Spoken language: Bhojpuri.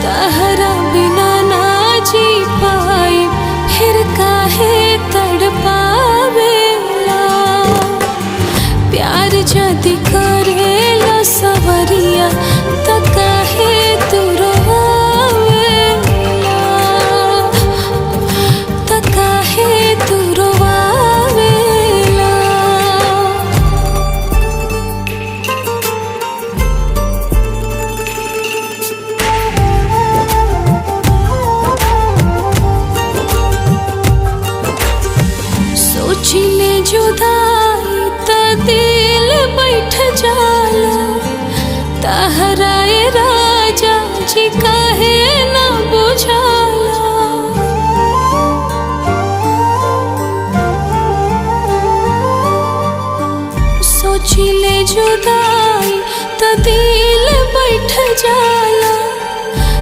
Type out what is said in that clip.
तहरा बिना ना जी पाई फिर काहे तड़पावेला। प्यार जदि करेला सवरिया त काहे तू रोवावेला, त काहे तू रोवावेला। सोचिले जुदाई त दिल बैठ जाला, तहराए राजा जी काहे न बुझाला। सोचिले जुदाई त दिल बैठ जाला,